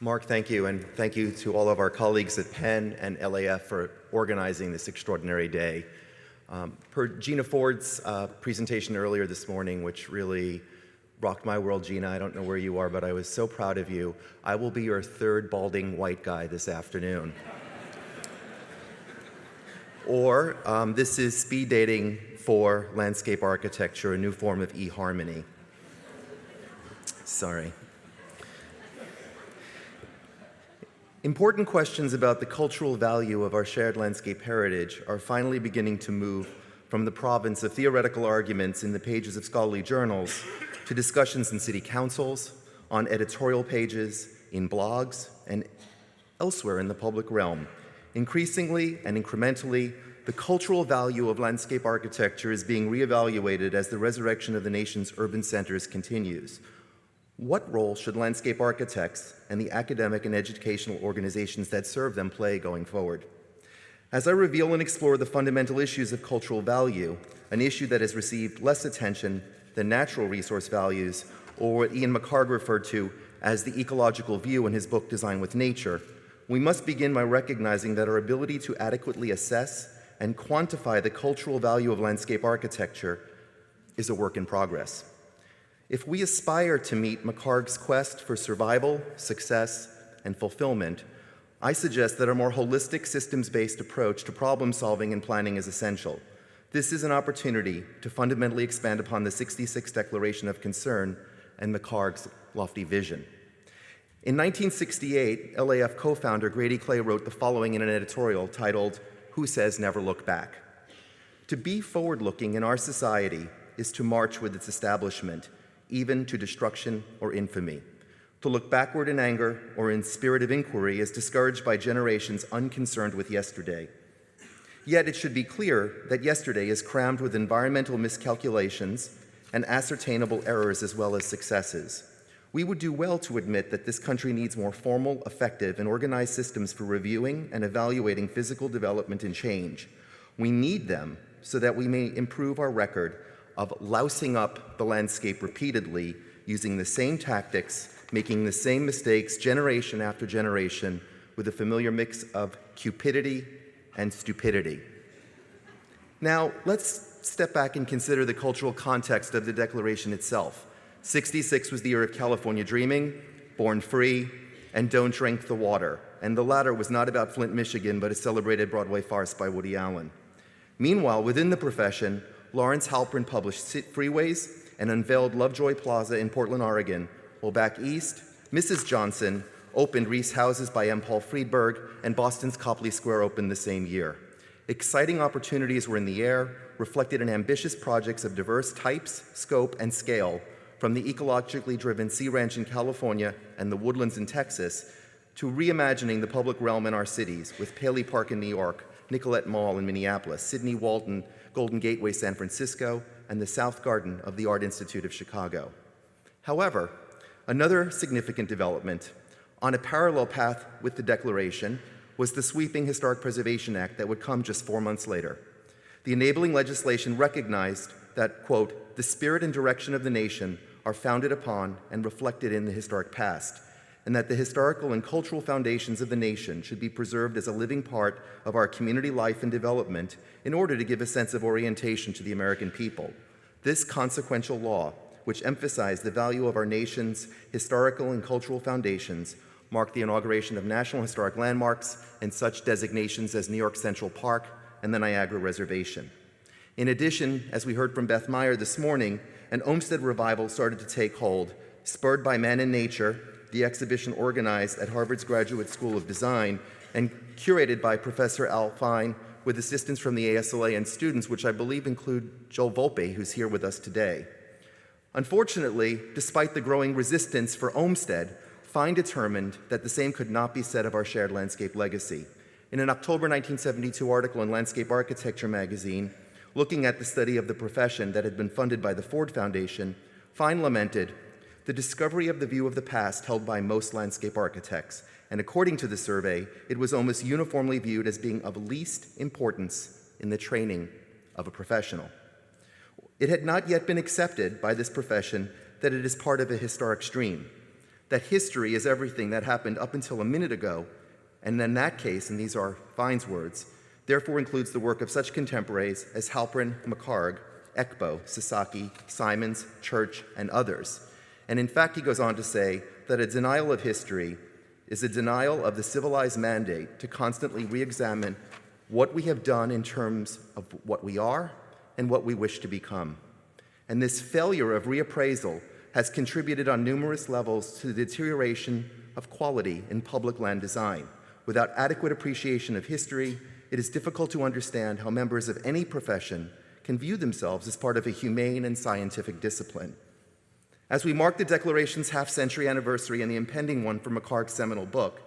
Mark, thank you, and thank you to all of our colleagues at Penn and LAF for organizing this extraordinary day. Per Gina Ford's presentation earlier this morning, which really rocked my world, Gina, I don't know where you are, but I was so proud of you. I will be your third balding white guy this afternoon. Or this is speed dating for landscape architecture, a new form of eHarmony. Sorry. Important questions about the cultural value of our shared landscape heritage are finally beginning to move from the province of theoretical arguments in the pages of scholarly journals to discussions in city councils, on editorial pages, in blogs, and elsewhere in the public realm. Increasingly and incrementally, the cultural value of landscape architecture is being reevaluated as the resurrection of the nation's urban centers continues. What role should landscape architects and the academic and educational organizations that serve them play going forward? As I reveal and explore the fundamental issues of cultural value, an issue that has received less attention than natural resource values, or what Ian McHarg referred to as the ecological view in his book Design with Nature, we must begin by recognizing that our ability to adequately assess and quantify the cultural value of landscape architecture is a work in progress. If we aspire to meet McHarg's quest for survival, success, and fulfillment, I suggest that a more holistic systems-based approach to problem solving and planning is essential. This is an opportunity to fundamentally expand upon the 66 Declaration of Concern and McHarg's lofty vision. In 1968, LAF co-founder Grady Clay wrote the following in an editorial titled, "Who Says Never Look Back?" To be forward-looking in our society is to march with its establishment, even to destruction or infamy. To look backward in anger or in spirit of inquiry is discouraged by generations unconcerned with yesterday. Yet it should be clear that yesterday is crammed with environmental miscalculations and ascertainable errors as well as successes. We would do well to admit that this country needs more formal, effective, and organized systems for reviewing and evaluating physical development and change. We need them so that we may improve our record of lousing up the landscape repeatedly, using the same tactics, making the same mistakes generation after generation with a familiar mix of cupidity and stupidity. Now, let's step back and consider the cultural context of the Declaration itself. 66 was the year of California dreaming, Born Free, and Don't Drink the Water. And the latter was not about Flint, Michigan, but a celebrated Broadway farce by Woody Allen. Meanwhile, within the profession, Lawrence Halpern published Freeways and unveiled Lovejoy Plaza in Portland, Oregon, while back east, Mrs. Johnson opened Reese Houses by M. Paul Friedberg, and Boston's Copley Square opened the same year. Exciting opportunities were in the air, reflected in ambitious projects of diverse types, scope, and scale, from the ecologically driven Sea Ranch in California and the Woodlands in Texas, to reimagining the public realm in our cities with Paley Park in New York, Nicollet Mall in Minneapolis, Sidney Walton, Golden Gateway, San Francisco, and the South Garden of the Art Institute of Chicago. However, another significant development on a parallel path with the Declaration was the sweeping Historic Preservation Act that would come just 4 months later. The enabling legislation recognized that, quote, the spirit and direction of the nation are founded upon and reflected in the historic past, and that the historical and cultural foundations of the nation should be preserved as a living part of our community life and development in order to give a sense of orientation to the American people. This consequential law, which emphasized the value of our nation's historical and cultural foundations, marked the inauguration of National Historic Landmarks and such designations as New York Central Park and the Niagara Reservation. In addition, as we heard from Beth Meyer this morning, an Olmsted revival started to take hold, spurred by Man and Nature, the exhibition organized at Harvard's Graduate School of Design and curated by Professor Al Fine with assistance from the ASLA and students, which I believe include Joel Volpe, who's here with us today. Unfortunately, despite the growing resistance for Olmsted, Fine determined that the same could not be said of our shared landscape legacy. In an October 1972 article in Landscape Architecture magazine, looking at the study of the profession that had been funded by the Ford Foundation, Fine lamented, the discovery of the view of the past held by most landscape architects, and according to the survey, it was almost uniformly viewed as being of least importance in the training of a professional. It had not yet been accepted by this profession that it is part of a historic stream. that history is everything that happened up until a minute ago, and in that case, and these are Fine's words, therefore includes the work of such contemporaries as Halprin, McHargue, Ekbo, Sasaki, Simons, Church, and others. And in fact, he goes on to say that a denial of history is a denial of the civilized mandate to constantly re-examine what we have done in terms of what we are and what we wish to become. And this failure of reappraisal has contributed on numerous levels to the deterioration of quality in public land design. Without adequate appreciation of history, it is difficult to understand how members of any profession can view themselves as part of a humane and scientific discipline. As we mark the Declaration's half-century anniversary and the impending one for McHargue's seminal book,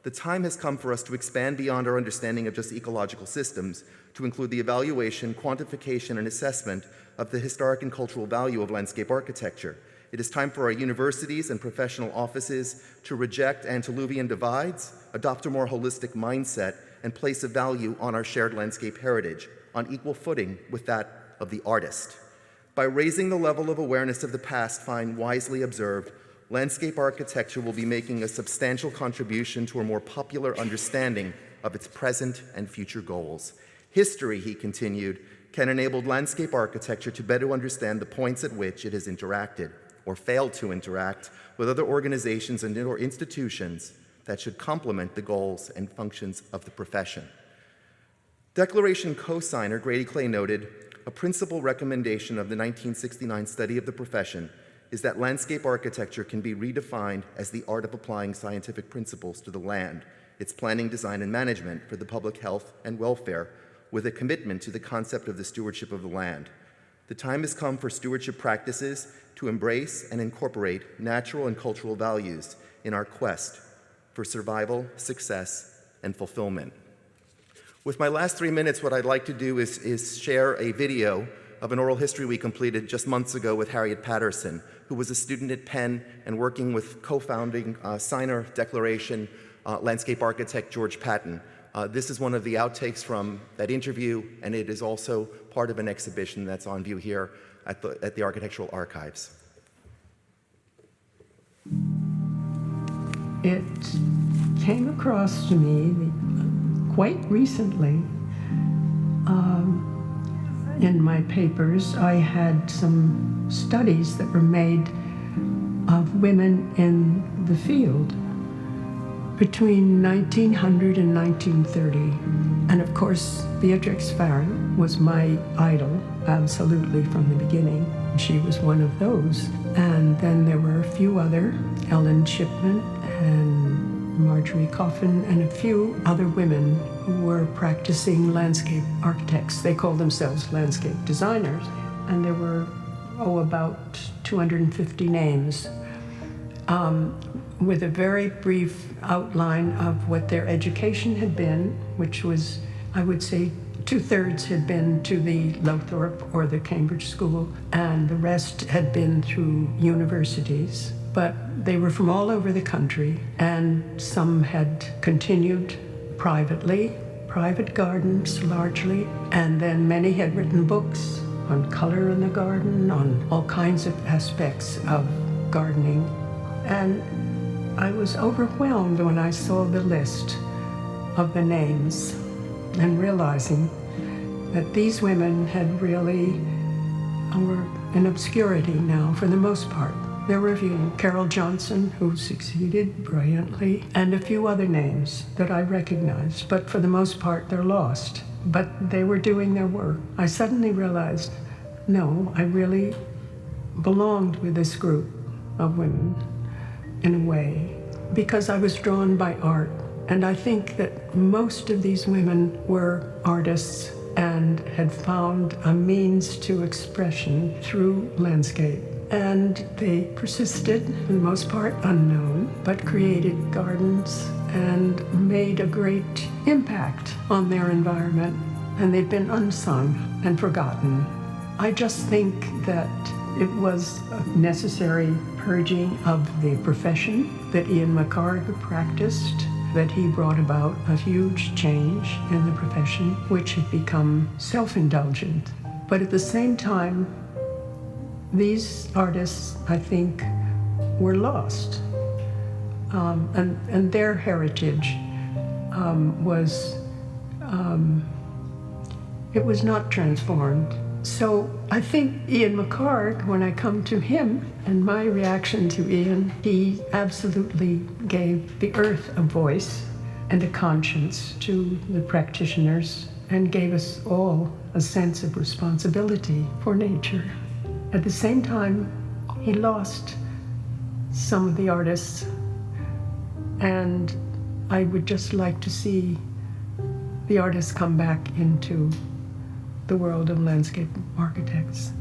the time has come for us to expand beyond our understanding of just ecological systems to include the evaluation, quantification, and assessment of the historic and cultural value of landscape architecture. It is time for our universities and professional offices to reject antediluvian divides, adopt a more holistic mindset, and place a value on our shared landscape heritage, on equal footing with that of the artist. By raising the level of awareness of the past, Fine wisely observed, landscape architecture will be making a substantial contribution to a more popular understanding of its present and future goals. History, he continued, can enable landscape architecture to better understand the points at which it has interacted or failed to interact with other organizations and or institutions that should complement the goals and functions of the profession. Declaration co-signer Grady Clay noted, a principal recommendation of the 1969 study of the profession is that landscape architecture can be redefined as the art of applying scientific principles to the land, its planning, design, and management for the public health and welfare, with a commitment to the concept of the stewardship of the land. The time has come for stewardship practices to embrace and incorporate natural and cultural values in our quest for survival, success, and fulfillment. With my last 3 minutes, what I'd like to do is share a video of an oral history we completed just months ago with Harriet Patterson, who was a student at Penn and working with co-founding signer Declaration landscape architect George Patton. This is one of the outtakes from that interview, and it is also part of an exhibition that's on view here at the Architectural Archives. It came across to me quite recently. In my papers, I had some studies that were made of women in the field between 1900 and 1930. And of course, Beatrix Farren was my idol, absolutely from the beginning. She was one of those. And then there were a few other, Ellen Shipman and Marjorie Coffin, and a few other women who were practicing landscape architects. They called themselves landscape designers. And there were, about 250 names, with a very brief outline of what their education had been, which was, I would say, 2/3 had been to the Lothrop or the Cambridge School, and the rest had been through universities. But they were from all over the country, and some had continued privately, private gardens largely, and then many had written books on color in the garden, on all kinds of aspects of gardening. And I was overwhelmed when I saw the list of the names and realizing that these women had really were in obscurity now for the most part. There were a few, Carol Johnson, who succeeded brilliantly, and a few other names that I recognized, but for the most part they're lost. But they were doing their work. I suddenly realized, no, I really belonged with this group of women in a way, because I was drawn by art. And I think that most of these women were artists and had found a means to expression through landscape. And they persisted, for the most part unknown, but created gardens and made a great impact on their environment. And they've been unsung and forgotten. I just think that it was a necessary purging of the profession that Ian McHargue practiced, that he brought about a huge change in the profession, which had become self-indulgent. But at the same time, these artists, I think, were lost. and their heritage it was not transformed. So I think Ian McHarg, when I come to him and my reaction to Ian, he absolutely gave the earth a voice and a conscience to the practitioners and gave us all a sense of responsibility for nature. At the same time, he lost some of the artists, and I would just like to see the artists come back into the world of landscape architects.